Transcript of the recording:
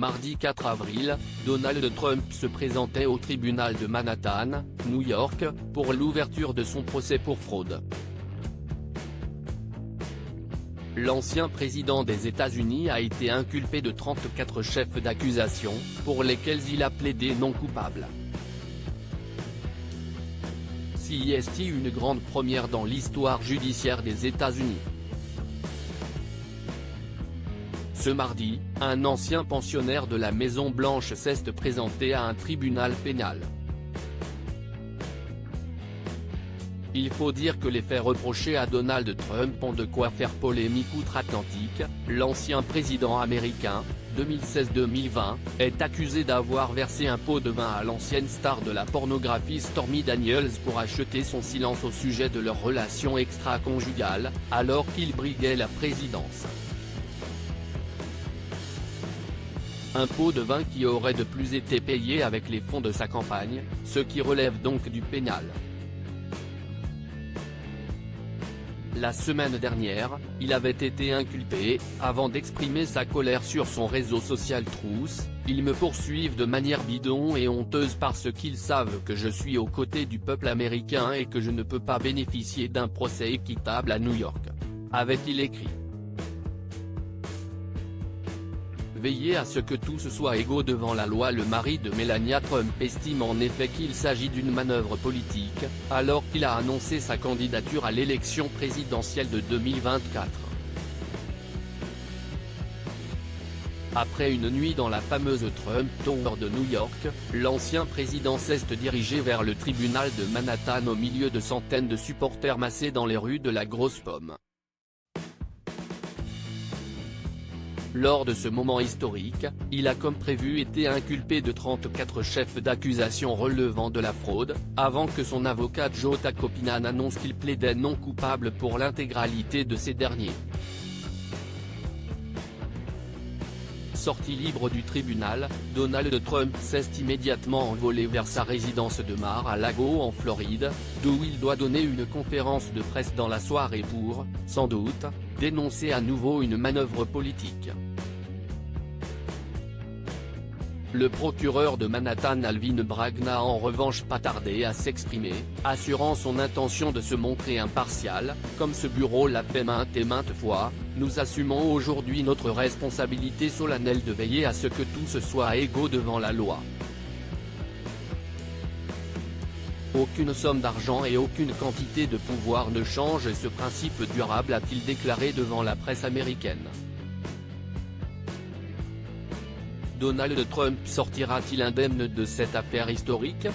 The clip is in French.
Mardi 4 avril, Donald Trump se présentait au tribunal de Manhattan, New York, pour l'ouverture de son procès pour fraude. L'ancien président des États-Unis a été inculpé de 34 chefs d'accusation, pour lesquels il a plaidé non coupable. C'est une grande première dans l'histoire judiciaire des États-Unis. Ce mardi, un ancien pensionnaire de la Maison-Blanche s'est présenté à un tribunal pénal. Il faut dire que les faits reprochés à Donald Trump ont de quoi faire polémique outre-Atlantique. L'ancien président américain, 2016-2020, est accusé d'avoir versé un pot de vin à l'ancienne star de la pornographie Stormy Daniels pour acheter son silence au sujet de leur relation extra-conjugale, alors qu'il briguait la présidence. Un pot de vin qui aurait de plus été payé avec les fonds de sa campagne, ce qui relève donc du pénal. La semaine dernière, il avait été inculpé, avant d'exprimer sa colère sur son réseau social Truth. Ils me poursuivent de manière bidon et honteuse parce qu'ils savent que je suis aux côtés du peuple américain et que je ne peux pas bénéficier d'un procès équitable à New York, avait-il écrit. Veiller à ce que tous soient égaux devant la loi. Le mari de Melania Trump estime en effet qu'il s'agit d'une manœuvre politique, alors qu'il a annoncé sa candidature à l'élection présidentielle de 2024. Après une nuit dans la fameuse Trump Tower de New York, l'ancien président s'est dirigé vers le tribunal de Manhattan au milieu de centaines de supporters massés dans les rues de la Grosse Pomme. Lors de ce moment historique, il a comme prévu été inculpé de 34 chefs d'accusation relevant de la fraude, avant que son avocat Joe Tacopina n'annonce qu'il plaidait non coupable pour l'intégralité de ces derniers. Sorti libre du tribunal, Donald Trump s'est immédiatement envolé vers sa résidence de Mar-a-Lago en Floride, d'où il doit donner une conférence de presse dans la soirée pour, sans doute, dénoncer à nouveau une manœuvre politique. Le procureur de Manhattan Alvin Bragg n'a en revanche pas tardé à s'exprimer, assurant son intention de se montrer impartial, comme ce bureau l'a fait maintes et maintes fois. Nous assumons aujourd'hui notre responsabilité solennelle de veiller à ce que tous soient égaux devant la loi. Aucune somme d'argent et aucune quantité de pouvoir ne change ce principe durable, a-t-il déclaré devant la presse américaine. Donald Trump sortira-t-il indemne de cette affaire historique ?